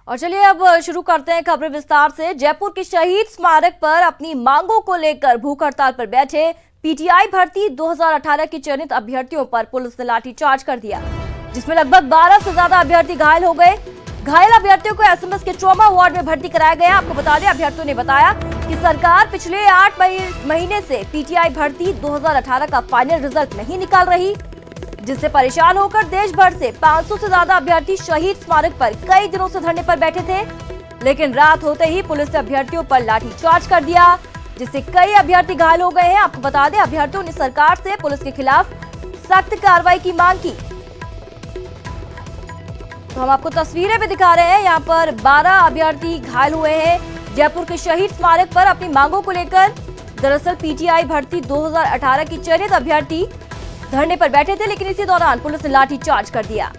और चलिए अब शुरू करते हैं खबरें विस्तार से। जयपुर के शहीद स्मारक पर अपनी मांगों को लेकर भूख हड़ताल पर बैठे पीटीआई भर्ती 2018 की चयनित अभ्यर्थियों पर पुलिस ने लाठीचार्ज कर दिया, जिसमें लगभग 12 से ज्यादा अभ्यर्थी घायल हो गए। घायल अभ्यर्थियों को एसएमएस के ट्रॉमा वार्ड में भर्ती कराया गया। आपको बता दें, अभ्यर्थियों ने बताया कि सरकार पिछले 8 महीने से पीटीआई भर्ती 2018 का फाइनल रिजल्ट नहीं निकाल रही, जिससे परेशान होकर देश भर से 500 से ज्यादा अभ्यर्थी शहीद स्मारक पर कई दिनों से धरने पर बैठे थे। लेकिन रात होते ही पुलिस ने अभ्यर्थियों पर लाठीचार्ज कर दिया, जिससे कई अभ्यर्थी घायल हो गए हैं। आपको बता दें, अभ्यर्थियों ने सरकार से पुलिस के खिलाफ सख्त कार्रवाई की मांग की। तो हम आपको तस्वीरें भी दिखा रहे हैं। यहाँ पर 12 अभ्यर्थी घायल हुए हैं जयपुर के शहीद स्मारक पर अपनी मांगों को लेकर। दरअसल पीटीआई भर्ती 2018 की चयनित अभ्यर्थी धरने पर बैठे थे, लेकिन इसी दौरान पुलिस ने लाठीचार्ज कर दिया।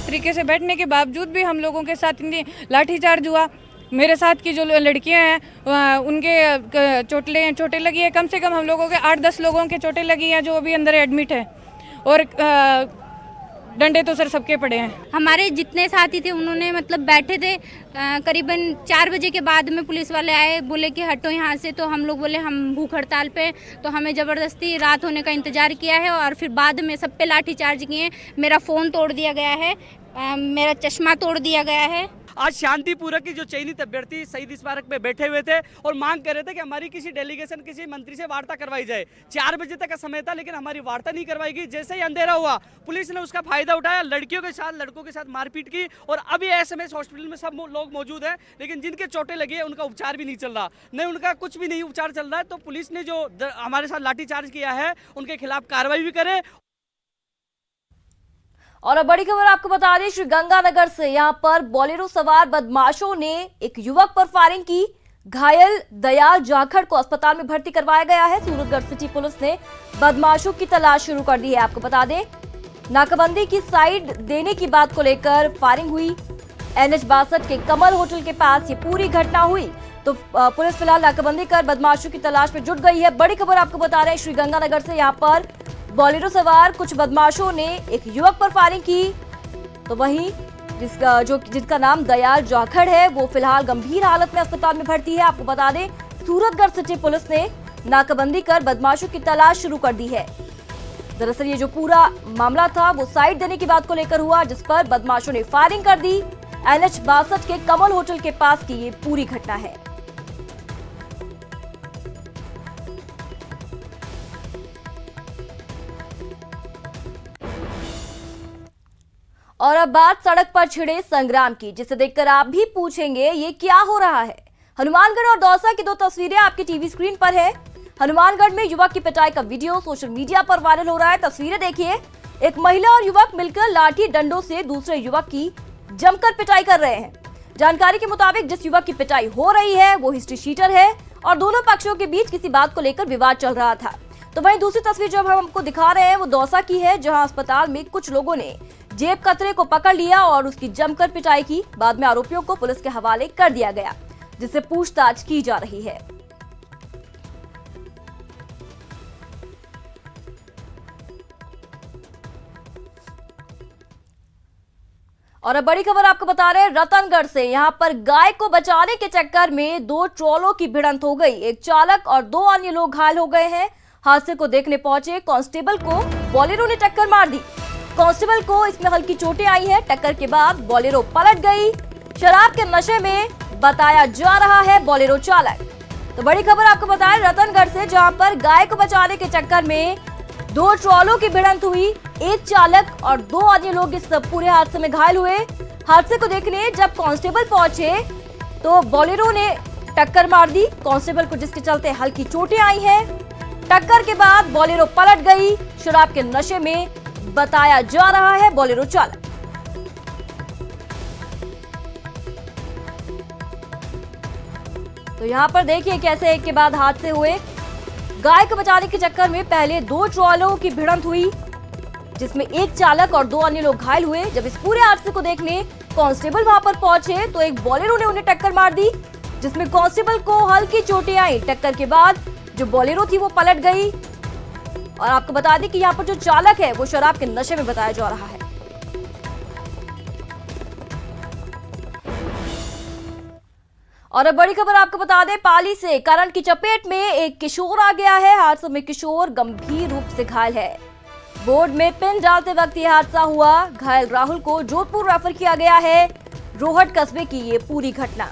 तरीके से बैठने के बावजूद भी हम लोगों के साथ लाठीचार्ज हुआ। मेरे साथ की जो लड़कियां हैं उनके चोटें लगी है। कम से कम हम लोगों के 8-10 लोगों के चोटें लगी हैं जो अभी अंदर एडमिट है, और डंडे तो सर सबके पड़े हैं। हमारे जितने साथी थे उन्होंने मतलब बैठे थे। करीबन 4 बजे के बाद में पुलिस वाले आए, बोले कि हटो यहाँ से। तो हम लोग बोले हम भूख हड़ताल पे, तो हमें ज़बरदस्ती रात होने का इंतज़ार किया है, और फिर बाद में सब पे लाठीचार्ज किए। मेरा फ़ोन तोड़ दिया गया है, मेरा चश्मा तोड़ दिया गया है। आज शांतिपूर्वक की जो चयनित अभ्यर्थी शहीद स्मारक में बैठे हुए थे और मांग कर रहे थे कि हमारी किसी डेलीगेशन, किसी मंत्री से वार्ता करवाई जाए। 4 बजे तक का समय था, लेकिन हमारी वार्ता नहीं करवाई गई। जैसे ही अंधेरा हुआ, पुलिस ने उसका फायदा उठाया, लड़कियों के साथ लड़कों के साथ मारपीट की। और अभी एसएमएस हॉस्पिटल में सब लोग मौजूद हैं, लेकिन जिनके चोटें लगी है उनका उपचार भी नहीं चल रहा, नहीं उनका कुछ भी नहीं उपचार चल रहा है। तो पुलिस ने जो हमारे साथ लाठीचार्ज किया है उनके खिलाफ कार्रवाई भी करे। और अब बड़ी खबर आपको बता दें, श्रीगंगानगर से यहां पर बोलेरो सवार बदमाशों ने एक युवक पर फायरिंग की। घायल दयाल जाखड़ को अस्पताल में भर्ती करवाया गया है। सूरतगढ़ सिटी पुलिस ने बदमाशों की तलाश शुरू कर दी है। आपको बता दें, नाकाबंदी की साइड देने की बात को लेकर फायरिंग हुई। NH 62 के कमल होटल के पास ये पूरी घटना हुई। तो पुलिस फिलहाल नाकाबंदी कर बदमाशों की तलाश में जुट गई है। बड़ी खबर आपको बता रहे हैं, श्रीगंगानगर से यहाँ पर बोलेरो सवार कुछ बदमाशों ने एक युवक पर फायरिंग की। तो वहीं जिसका नाम दयाल जाखड़ है, वो फिलहाल गंभीर हालत में अस्पताल में भर्ती है। आपको बता दें, सूरतगढ़ सिटी पुलिस ने नाकाबंदी कर बदमाशों की तलाश शुरू कर दी है। दरअसल ये जो पूरा मामला था वो साइड देने की बात को लेकर हुआ, जिस पर बदमाशों ने फायरिंग कर दी। NH 62 के कमल होटल के पास की ये पूरी घटना है। और अब बात सड़क पर छिड़े संग्राम की, जिसे देखकर आप भी पूछेंगे ये क्या हो रहा है। हनुमानगढ़ और दौसा की 2 तस्वीरें आपकी टीवी स्क्रीन पर है। हनुमानगढ़ में युवक की पिटाई का वीडियो सोशल मीडिया पर वायरल हो रहा है। तस्वीरें देखिए, एक महिला और युवक मिलकर लाठी डंडों से दूसरे युवक की जमकर पिटाई कर रहे हैं। जानकारी के मुताबिक जिस युवक की पिटाई हो रही है वो हिस्ट्री शीटर है, और दोनों पक्षों के बीच किसी बात को लेकर विवाद चल रहा था। तो वहीं दूसरी तस्वीर जो हम आपको दिखा रहे हैं वो दौसा की है, जहां अस्पताल में कुछ लोगों ने जेब कतरे को पकड़ लिया और उसकी जमकर पिटाई की। बाद में आरोपियों को पुलिस के हवाले कर दिया गया, जिससे पूछताछ की जा रही है। और अब बड़ी खबर आपको बता रहे हैं रतनगढ़ से। यहां पर गाय को बचाने के चक्कर में 2 ट्रॉलों की भिड़ंत हो गई। एक चालक और 2 अन्य लोग घायल हो गए हैं। हादसे को देखने पहुंचे कांस्टेबल को बोलेरो ने टक्कर मार दी। कांस्टेबल को इसमें हल्की चोटें आई हैं। टक्कर के बाद बोलेरो पलट गई। शराब के नशे में बताया जा रहा है बोलेरो चालक। तो बड़ी खबर आपको बताएं रतनगढ़ से, जहां पर गाय को बचाने के चक्कर में 2 ट्रॉलों की भिड़ंत हुई। एक चालक और 2 अन्य लोग इस पूरे हादसे में घायल हुए। हादसे को देखने जब कांस्टेबल पहुंचे तो बोलेरो ने टक्कर मार दी कांस्टेबल को, जिसके चलते हल्की चोटें आई हैं। टक्कर के बाद बोलेरो पलट गई। शराब के नशे में बताया जा रहा है बोलेरो चालक। तो यहां पर देखिए कैसे एक के बाद हादसे हुए। गाय को बचाने के चक्कर में पहले 2 ट्रॉलों की भिड़ंत हुई, जिसमें एक चालक और 2 अन्य लोग घायल हुए। जब इस पूरे हादसे को देखने कांस्टेबल वहां पर पहुंचे तो एक बोलेरो ने उन्हें टक्कर मार दी, जिसमें कांस्टेबल को हल्की चोटें आई। टक्कर के बाद जो बोलेरो थी वो पलट गई। और आपको बता दें कि यहाँ पर जो चालक है वो शराब के नशे में बताया जा रहा है। और अब बड़ी खबर आपको बता दें, पाली से करंट की चपेट में एक किशोर आ गया है। हादसे में किशोर गंभीर रूप से घायल है। बोर्ड में पिन डालते वक्त यह हादसा हुआ। घायल राहुल को जोधपुर रेफर किया गया है। रोहट कस्बे की ये पूरी घटना।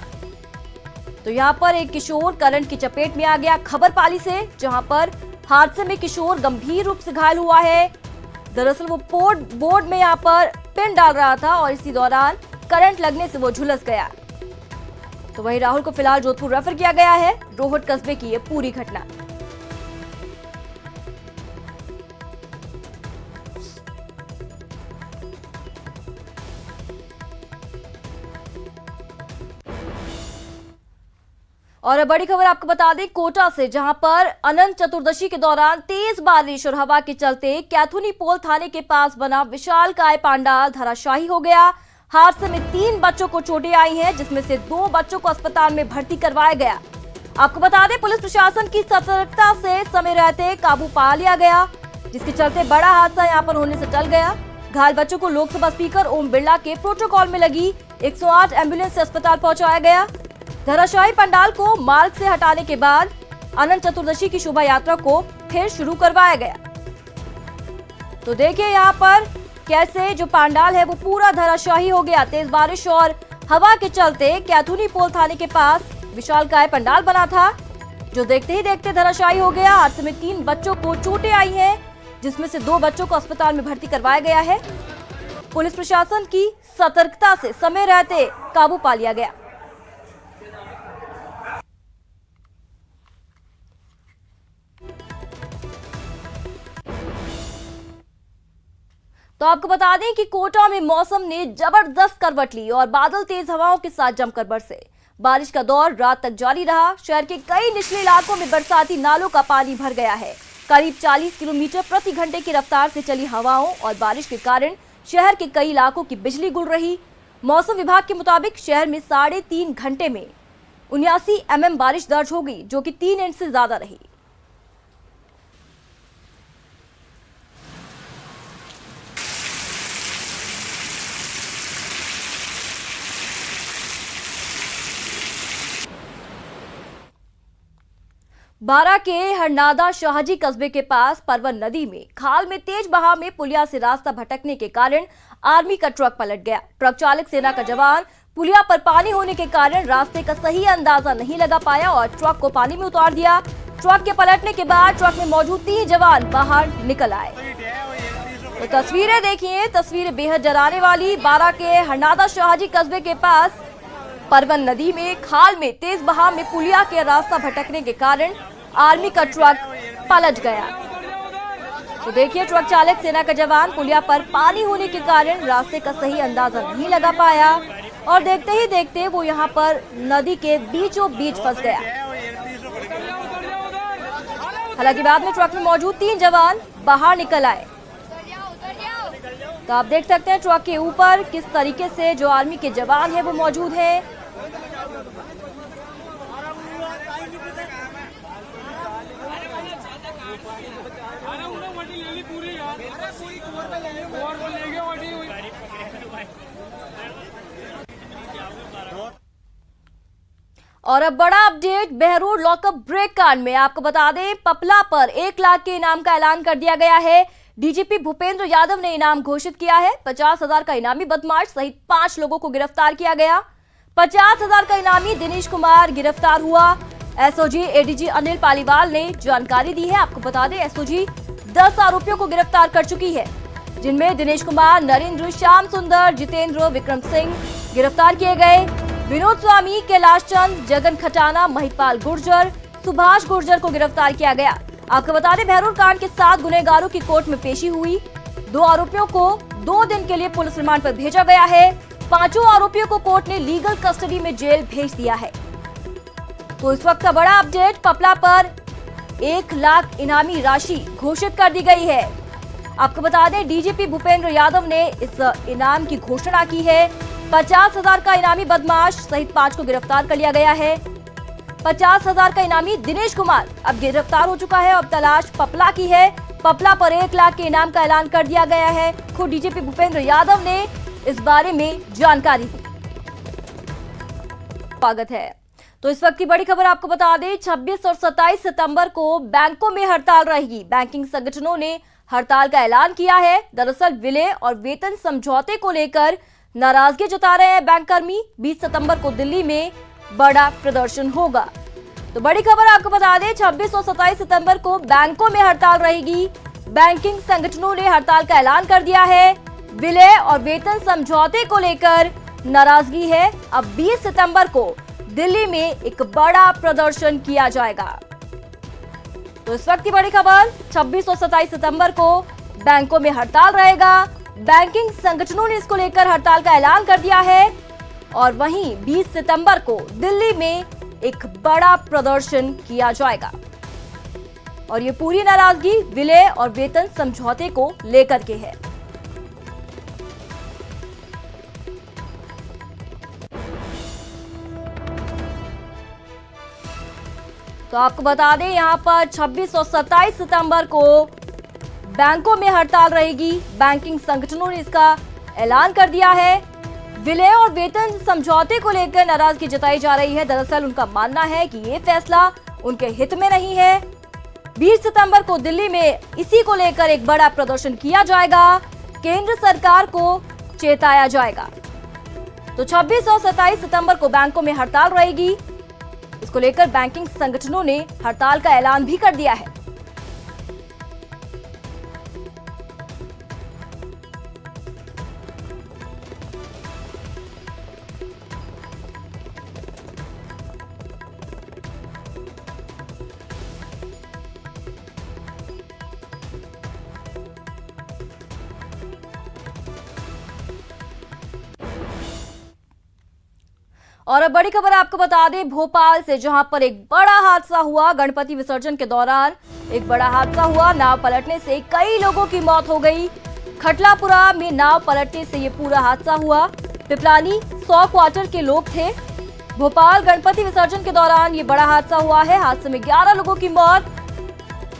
तो यहाँ पर एक किशोर करंट की चपेट में आ गया। खबर पाली से, जहां पर हादसे में किशोर गंभीर रूप से घायल हुआ है। दरअसल वो बोर्ड में यहाँ पर पिन डाल रहा था और इसी दौरान करंट लगने से वो झुलस गया। तो वहीं राहुल को फिलहाल जोधपुर रेफर किया गया है। रोहट कस्बे की ये पूरी घटना। और अब बड़ी खबर आपको बता दें, कोटा से, जहां पर अनंत चतुर्दशी के दौरान तेज बारिश और हवा के चलते कैथुनी पोल थाने के पास बना विशालकाय पंडाल धराशायी हो गया। हादसे में 3 बच्चों को चोटें आई हैं, जिसमें से 2 बच्चों को अस्पताल में भर्ती करवाया गया। आपको बता दें, पुलिस प्रशासन की सतर्कता से समय रहते काबू पा लिया गया, जिसके चलते बड़ा हादसा यहां पर होने से टल गया। घायल बच्चों को लोकसभा स्पीकर ओम बिरला के प्रोटोकॉल में लगी 108 एम्बुलेंस से अस्पताल पहुंचाया गया। धराशायी पंडाल को मार्ग से हटाने के बाद अनंत चतुर्दशी की शोभा यात्रा को फिर शुरू करवाया गया। तो देखिए यहाँ पर कैसे जो पंडाल है वो पूरा धराशायी हो गया। तेज बारिश और हवा के चलते कैथुनी पोल थाने के पास विशालकाय पंडाल बना था, जो देखते ही देखते धराशायी हो गया। हादसे में 3 बच्चों को चोटें आई हैं, जिसमें से 2 बच्चों को अस्पताल में भर्ती करवाया गया है। पुलिस प्रशासन की सतर्कता से समय रहते काबू पा लिया गया। तो आपको बता दें कि कोटा में मौसम ने जबरदस्त करवट ली और बादल तेज हवाओं के साथ जमकर बरसे। बारिश का दौर रात तक जारी रहा। शहर के कई निचले इलाकों में बरसाती नालों का पानी भर गया है। करीब 40 किलोमीटर प्रति घंटे की रफ्तार से चली हवाओं और बारिश के कारण शहर के कई इलाकों की बिजली गुल रही। मौसम विभाग के मुताबिक शहर में 3.5 घंटे में 79 mm बारिश दर्ज हो गई, जो कि 3 इंच से ज्यादा रही। बारा के हरनादा शाहजी कस्बे के पास परवन नदी में खाल में तेज बहाव में पुलिया से रास्ता भटकने के कारण आर्मी का ट्रक पलट गया। ट्रक चालक सेना का जवान पुलिया पर पानी होने के कारण रास्ते का सही अंदाजा नहीं लगा पाया और ट्रक को पानी में उतार दिया। ट्रक के पलटने के बाद ट्रक में मौजूद 3 जवान बाहर निकल आए। तो तस्वीरें देखिए, तस्वीरें बेहद डराने वाली। बारा के हरनादा शाहजी कस्बे के पास परवन नदी में खाल में तेज बहाव में पुलिया के रास्ता भटकने के कारण आर्मी का ट्रक पलट गया। तो देखिए, ट्रक चालक सेना का जवान पुलिया पर पानी होने के कारण रास्ते का सही अंदाजा नहीं लगा पाया और देखते ही देखते वो यहाँ पर नदी के बीचों बीच फंस गया। हालांकि बाद में ट्रक में मौजूद 3 जवान बाहर निकल आए। तो आप देख सकते हैं ट्रक के ऊपर किस तरीके से जो आर्मी के जवान है वो मौजूद है। और अब बड़ा अपडेट बहरोड लॉकअप ब्रेक कांड में। आपको बता दें, पपला पर 1 लाख के इनाम का ऐलान कर दिया गया है। डीजीपी भूपेंद्र यादव ने इनाम घोषित किया है। 50,000 का इनामी बदमाश सहित 5 लोगों को गिरफ्तार किया गया। 50,000 का इनामी दिनेश कुमार गिरफ्तार हुआ। एसओजी एडीजी अनिल पालीवाल ने जानकारी दी है। आपको बता दें, एसओजी 10 आरोपियों को गिरफ्तार कर चुकी है, जिनमें दिनेश कुमार, नरेंद्र, श्याम सुंदर, जितेंद्र, विक्रम सिंह गिरफ्तार किए गए। विनोद स्वामी, कैलाश चंद, जगन खटाना, महिपाल गुर्जर, सुभाष गुर्जर को गिरफ्तार किया गया। आपको बता दें, बहरोड कांड के 7 गुनहगारों की कोर्ट में पेशी हुई। 2 आरोपियों को 2 दिन के लिए पुलिस रिमांड पर भेजा गया है। 5 आरोपियों को कोर्ट ने लीगल कस्टडी में जेल भेज दिया है। तो इस वक्त का बड़ा अपडेट, पपला पर 1 लाख इनामी राशि घोषित कर दी गई है। आपको बता दें, डीजीपी भूपेंद्र यादव ने इस इनाम की घोषणा की है। 50,000 का इनामी बदमाश सहित 5 को गिरफ्तार कर लिया गया है। 50,000 का इनामी दिनेश कुमार अब गिरफ्तार हो चुका है। अब तलाश पपला की है। पपला पर 1 लाख के इनाम का ऐलान कर दिया गया है। खुद डीजीपी भूपेंद्र यादव ने इस बारे में जानकारी दी। स्वागत है। तो इस वक्त की बड़ी खबर आपको बता दें, 26 और 27 सितंबर को बैंकों में हड़ताल रहेगी। बैंकिंग संगठनों ने हड़ताल का ऐलान किया है। दरअसल विलय और वेतन समझौते को लेकर नाराजगी जता रहे हैं बैंक कर्मी। 20 सितंबर को दिल्ली में बड़ा प्रदर्शन होगा। तो बड़ी खबर आपको बता दें, 26 और 27 सितंबर को बैंकों में हड़ताल रहेगी। बैंकिंग संगठनों ने हड़ताल का ऐलान कर दिया है। विलय और वेतन समझौते को लेकर नाराजगी है। अब 20 सितंबर को दिल्ली में एक बड़ा प्रदर्शन किया जाएगा। तो इस वक्त की बड़ी खबर, 26 और 27 सितंबर को बैंकों में हड़ताल रहेगा। बैंकिंग संगठनों ने इसको लेकर हड़ताल का ऐलान कर दिया है। और वहीं 20 सितंबर को दिल्ली में एक बड़ा प्रदर्शन किया जाएगा। और ये पूरी नाराजगी विलय और वेतन समझौते को लेकर के है। तो आपको बता दें, यहां पर 26 और 27 सितंबर को बैंकों में हड़ताल रहेगी। बैंकिंग संगठनों ने इसका ऐलान कर दिया है। विलय और वेतन समझौते को लेकर नाराजगी जताई जा रही है। दरअसल उनका मानना है कि ये फैसला उनके हित में नहीं है। 20 सितंबर को दिल्ली में इसी को लेकर एक बड़ा प्रदर्शन किया जाएगा। केंद्र सरकार को चेताया जाएगा। तो 26 और 27 सितंबर को बैंकों में हड़ताल रहेगी। इसको लेकर बैंकिंग संगठनों ने हड़ताल का ऐलान भी कर दिया है। और अब बड़ी खबर आपको बता दें, भोपाल से, जहां पर एक बड़ा हादसा हुआ। गणपति विसर्जन के दौरान एक बड़ा हादसा हुआ। नाव पलटने से कई लोगों की मौत हो गई। खटलापुरा में नाव पलटने से ये पूरा हादसा हुआ। पिपलानी 100 क्वार्टर के लोग थे। भोपाल गणपति विसर्जन के दौरान ये बड़ा हादसा हुआ है। हादसे में 11 लोगों की मौत।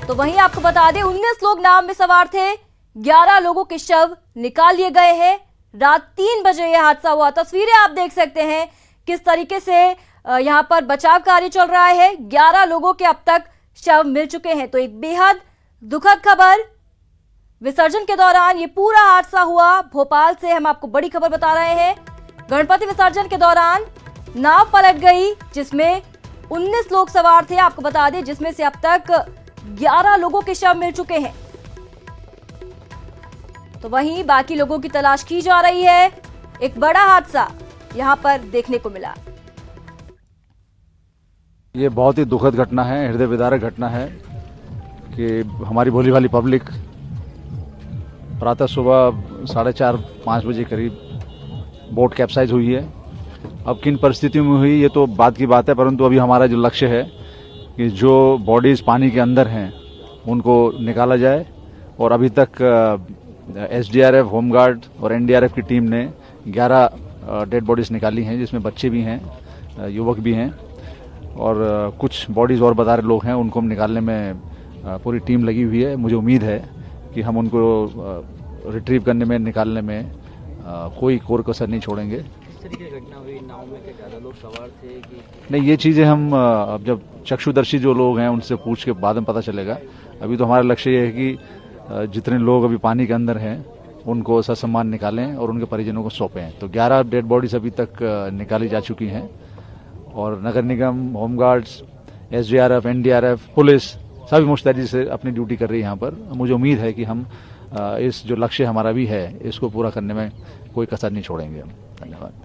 तो वहीं आपको बता दें, 19 लोग नाव में सवार थे। 11 लोगों के शव निकाल लिए गए हैं। रात 3 बजे यह हादसा हुआ। तस्वीरें आप देख सकते हैं किस तरीके से यहां पर बचाव कार्य चल रहा है। 11 लोगों के अब तक शव मिल चुके हैं। तो एक बेहद दुखद खबर, विसर्जन के दौरान ये पूरा हादसा हुआ। भोपाल से हम आपको बड़ी खबर बता रहे हैं। गणपति विसर्जन के दौरान नाव पलट गई, जिसमें 19 लोग सवार थे। आपको बता दें, जिसमें से अब तक 11 लोगों के शव मिल चुके हैं। तो वहीं बाकी लोगों की तलाश की जा रही है। एक बड़ा हादसा यहां पर देखने को मिला। ये बहुत ही दुखद घटना है, हृदय विदारक घटना है कि हमारी भोली भाली पब्लिक प्रातः सुबह 4:30-5 बजे करीब बोट कैप्साइज हुई है। अब किन परिस्थितियों में हुई ये तो बात की बात है, परंतु अभी हमारा जो लक्ष्य है कि जो बॉडीज पानी के अंदर हैं उनको निकाला जाए। और अभी तक एसडीआरएफ, होमगार्ड और एनडीआरएफ की टीम ने 11 डेड बॉडीज निकाली हैं, जिसमें बच्चे भी हैं, युवक भी हैं और कुछ बॉडीज और बता रहे लोग हैं, उनको हम निकालने में पूरी टीम लगी हुई है। मुझे उम्मीद है कि हम उनको रिट्रीव करने में, निकालने में कोई कोर कसर नहीं छोड़ेंगे। किस तरीके की घटना हुई? नाव में ज़्यादा लोग सवार थे कि नहीं, ये चीज़ें हम अब जब चक्षुदर्शी जो लोग हैं उनसे पूछ के बाद में पता चलेगा। अभी तो हमारा लक्ष्य ये है कि जितने लोग अभी पानी के अंदर हैं उनको ससम्मान निकालें और उनके परिजनों को सौंपें। तो 11 डेड बॉडीज अभी तक निकाली जा चुकी हैं और नगर निगम, होमगार्ड्स, एसडीआरएफ, एनडीआरएफ, पुलिस सभी मुस्तैदी से अपनी ड्यूटी कर रही है यहाँ पर। मुझे उम्मीद है कि हम इस जो लक्ष्य हमारा भी है इसको पूरा करने में कोई कसर नहीं छोड़ेंगे हम। धन्यवाद।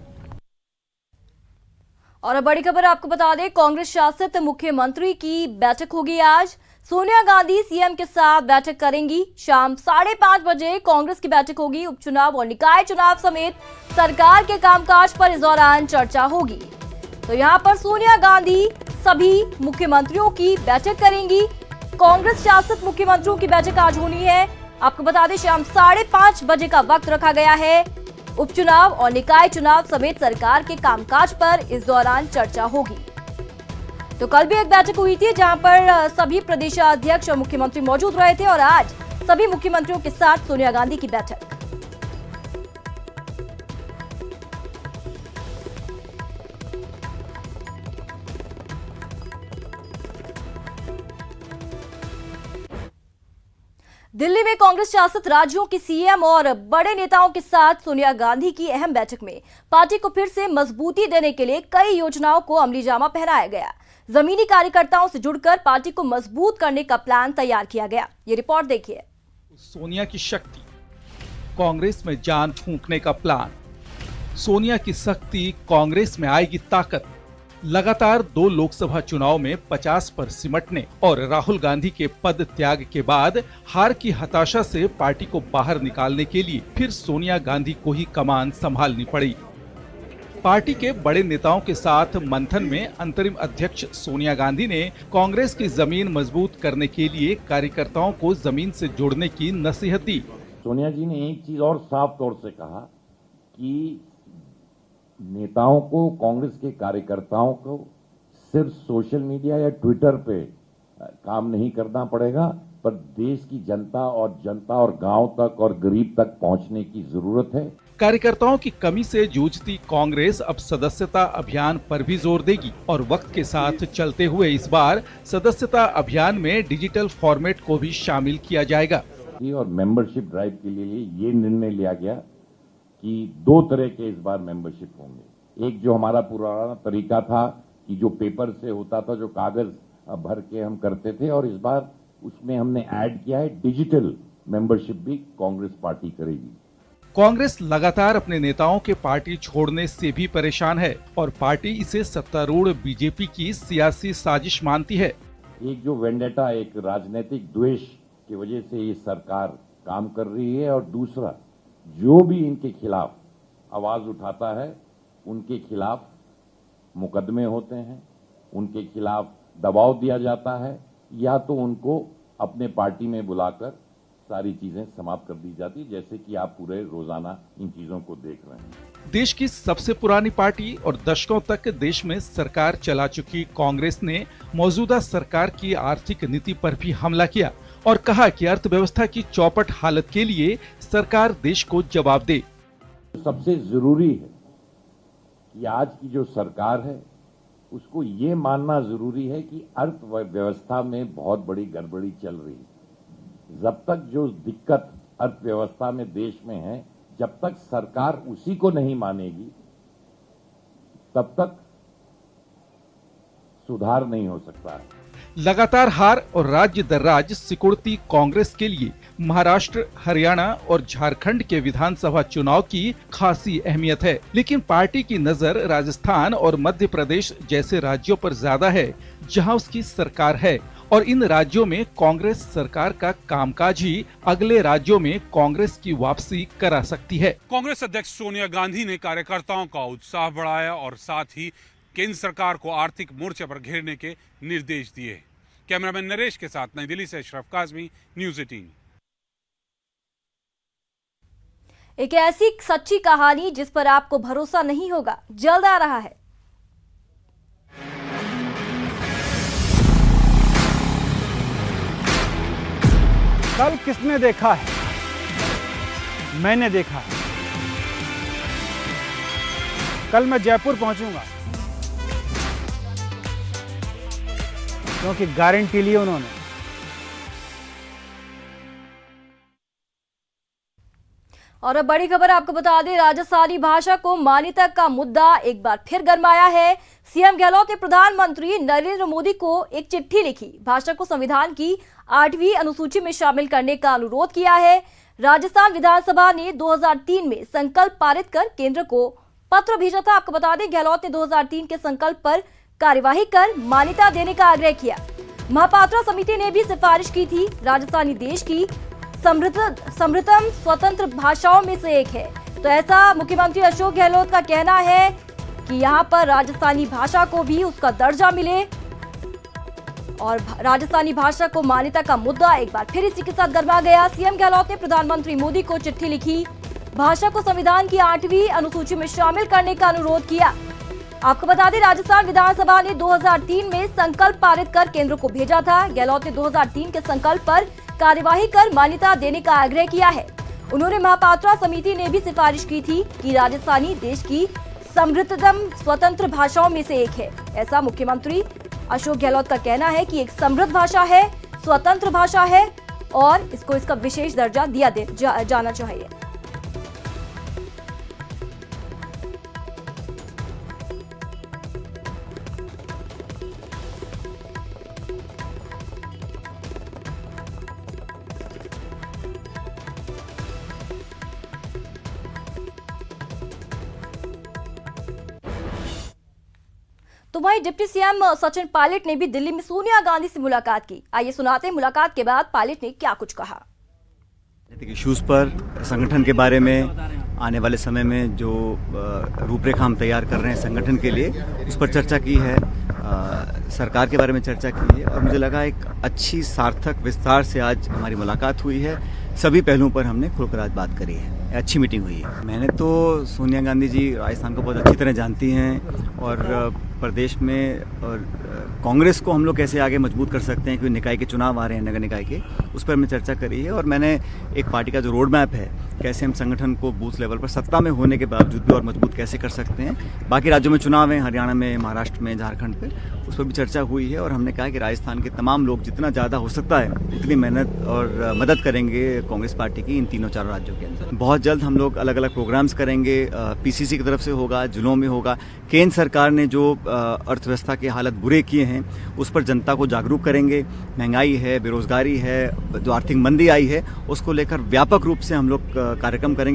और अब बड़ी खबर आपको बता दें, कांग्रेस शासित मुख्यमंत्री की बैठक होगी आज। सोनिया गांधी सीएम के साथ बैठक करेंगी। शाम 5:30 बजे कांग्रेस की बैठक होगी। उपचुनाव और निकाय चुनाव समेत सरकार के कामकाज पर इस दौरान चर्चा होगी। तो यहां पर सोनिया गांधी सभी मुख्यमंत्रियों की बैठक करेंगी। कांग्रेस शासित मुख्यमंत्रियों की बैठक आज होनी है। आपको बता दें, शाम 5:30 बजे का वक्त रखा गया है। उपचुनाव और निकाय चुनाव समेत सरकार के कामकाज पर इस दौरान चर्चा होगी। तो कल भी एक बैठक हुई थी जहां पर सभी प्रदेशाध्यक्ष और मुख्यमंत्री मौजूद रहे थे और आज सभी मुख्यमंत्रियों के साथ सोनिया गांधी की बैठक। दिल्ली में कांग्रेस शासित राज्यों के सीएम और बड़े नेताओं के साथ सोनिया गांधी की अहम बैठक में पार्टी को फिर से मजबूती देने के लिए कई योजनाओं को अमली जामा पहनाया गया। जमीनी कार्यकर्ताओं से जुड़कर पार्टी को मजबूत करने का प्लान तैयार किया गया। ये रिपोर्ट देखिए। सोनिया की शक्ति, कांग्रेस में जान फूंकने का प्लान। सोनिया की शक्ति, कांग्रेस में आएगी ताकत। लगातार 2 लोकसभा चुनाव में 50 पर सिमटने और राहुल गांधी के पद त्याग के बाद हार की हताशा से पार्टी को बाहर निकालने के लिए फिर सोनिया गांधी को ही कमान संभालनी पड़ी। पार्टी के बड़े नेताओं के साथ मंथन में अंतरिम अध्यक्ष सोनिया गांधी ने कांग्रेस की जमीन मजबूत करने के लिए कार्यकर्ताओं को जमीन से जोड़ने की नसीहत दी। सोनिया जी ने एक चीज और साफ तौर से कहा कि नेताओं को, कांग्रेस के कार्यकर्ताओं को सिर्फ सोशल मीडिया या ट्विटर पे काम नहीं करना पड़ेगा, पर देश की जनता और गांव तक और गरीब तक पहुंचने की जरूरत है। कार्यकर्ताओं की कमी से जूझती कांग्रेस अब सदस्यता अभियान पर भी जोर देगी और वक्त के साथ चलते हुए इस बार सदस्यता अभियान में डिजिटल फॉर्मेट को भी शामिल किया जाएगा। और मेंबरशिप ड्राइव के लिए ये निर्णय लिया गया कि 2 तरह के इस बार मेंबरशिप होंगे। एक जो हमारा पुराना तरीका था कि जो पेपर से होता था, जो कागज भर के हम करते थे, और इस बार उसमें हमने ऐड किया है डिजिटल मेंबरशिप भी कांग्रेस पार्टी करेगी। कांग्रेस लगातार अपने नेताओं के पार्टी छोड़ने से भी परेशान है और पार्टी इसे सत्तारूढ़ बीजेपी की सियासी साजिश मानती है। एक जो वेंडेटा, एक राजनीतिक द्वेष की वजह से ये सरकार काम कर रही है, और दूसरा जो भी इनके खिलाफ आवाज उठाता है उनके खिलाफ मुकदमे होते हैं, उनके खिलाफ दबाव दिया जाता है, या तो उनको अपने पार्टी में बुलाकर सारी चीजें समाप्त कर दी जाती, जैसे कि आप पूरे रोजाना इन चीजों को देख रहे हैं। देश की सबसे पुरानी पार्टी और दशकों तक देश में सरकार चला चुकी कांग्रेस ने मौजूदा सरकार की आर्थिक नीति पर भी हमला किया और कहा कि अर्थव्यवस्था की चौपट हालत के लिए सरकार देश को जवाब दे। सबसे जरूरी है कि आज की जो सरकार है उसको ये मानना जरूरी है कि अर्थव्यवस्था में बहुत बड़ी गड़बड़ी चल रही है। जब तक जो दिक्कत अर्थव्यवस्था में देश में है, जब तक सरकार उसी को नहीं मानेगी, तब तक सुधार नहीं हो सकता है। लगातार हार और राज्य दर राज्य सिकुड़ती कांग्रेस के लिए महाराष्ट्र, हरियाणा और झारखंड के विधानसभा चुनाव की खासी अहमियत है, लेकिन पार्टी की नजर राजस्थान और मध्य प्रदेश जैसे राज्यों पर ज्यादा है, जहां उसकी सरकार है, और इन राज्यों में कांग्रेस सरकार का कामकाज ही अगले राज्यों में कांग्रेस की वापसी करा सकती है। कांग्रेस अध्यक्ष सोनिया गांधी ने कार्यकर्ताओं का उत्साह बढ़ाया और साथ ही केंद्र सरकार को आर्थिक मोर्चे पर घेरने के निर्देश दिए। कैमरामैन नरेश के साथ नई दिल्ली से अशरफ काज़मी, न्यूज़ 18। एक ऐसी सच्ची कहानी जिस पर आपको भरोसा नहीं होगा, जल्द आ रहा है। कल किसने देखा है? मैंने देखा है। कल मैं जयपुर पहुंचूंगा क्योंकि गारंटी ली उन्होंने। और अब बड़ी खबर आपको बता दें, राजस्थानी भाषा को मान्यता का मुद्दा एक बार फिर गरमाया है। सीएम गहलोत ने प्रधानमंत्री नरेंद्र मोदी को एक चिट्ठी लिखी, भाषा को संविधान की 8वीं अनुसूची में शामिल करने का अनुरोध किया है। राजस्थान विधानसभा ने 2003 में संकल्प पारित कर केंद्र को पत्र भेजा था। आपको बता दें, गहलोत ने 2003 के संकल्प पर कार्यवाही कर मान्यता देने का आग्रह किया। महापात्रा समिति ने भी सिफारिश की थी। राजस्थानी देश की समृद्धतम स्वतंत्र भाषाओं में से एक है, तो ऐसा मुख्यमंत्री अशोक गहलोत का कहना है कि यहाँ पर राजस्थानी भाषा को भी उसका दर्जा मिले और राजस्थानी भाषा को मान्यता का मुद्दा एक बार फिर इसी के साथ गरमा गया। सीएम गहलोत ने प्रधानमंत्री मोदी को चिट्ठी लिखी, भाषा को संविधान की 8वीं अनुसूची में शामिल करने का अनुरोध किया। आपको बता दें, राजस्थान विधानसभा ने 2003 में संकल्प पारित कर केंद्र को भेजा था। गहलोत ने 2003 के संकल्प पर कार्यवाही कर मान्यता देने का आग्रह किया है। उन्होंने महापात्रा समिति ने भी सिफारिश की थी कि राजस्थानी देश की समृद्धतम स्वतंत्र भाषाओं में से एक है। ऐसा मुख्यमंत्री अशोक गहलोत का कहना है कि एक समृद्ध भाषा है, स्वतंत्र भाषा है और इसको इसका विशेष दर्जा दिया जाना चाहिए। तो वहीं डिप्टी सीएम सचिन पायलट ने भी दिल्ली में सोनिया गांधी से मुलाकात की। आइए सुनाते हैं मुलाकात के बाद पायलट ने क्या कुछ कहा। इश्यूज पर, संगठन के बारे में, आने वाले समय में जो रूपरेखा हम तैयार कर रहे हैं संगठन के लिए, उस पर चर्चा की है। सरकार के बारे में चर्चा की है और मुझे लगा एक अच्छी सार्थक विस्तार से आज हमारी मुलाकात हुई है। सभी पहलुओं पर हमने खुलकर आज बात करी है। अच्छी मीटिंग हुई है। मैंने तो सोनिया गांधी जी राजस्थान को बहुत अच्छी तरह जानती हैं और प्रदेश में और कांग्रेस को हम लोग कैसे आगे मजबूत कर सकते हैं, क्योंकि निकाय के चुनाव आ रहे हैं, नगर निकाय के, उस पर हमने चर्चा करी है। और मैंने एक पार्टी का जो रोड मैप है, कैसे हम संगठन को बूथ लेवल पर सत्ता में होने के बावजूद भी और मजबूत कैसे कर सकते हैं, बाकी राज्यों में चुनाव हैं, हरियाणा में, महाराष्ट्र में, झारखंड पे, उस पर भी चर्चा हुई है। और हमने कहा कि राजस्थान के तमाम लोग जितना ज़्यादा हो सकता है उतनी मेहनत और मदद करेंगे कांग्रेस पार्टी की इन तीनों चारों राज्यों के अंदर। बहुत जल्द हम लोग अलग अलग प्रोग्राम्स करेंगे, पीसीसी की तरफ से होगा, जिलों में होगा। केंद्र सरकार ने जो अर्थव्यवस्था के हालत बुरे किए हैं उस पर जनता को जागरूक करेंगे। महंगाई है, बेरोजगारी है, जो आर्थिक मंदी आई है, उसको लेकर व्यापक रूप से हम लोग कार्यक्रम करेंगे।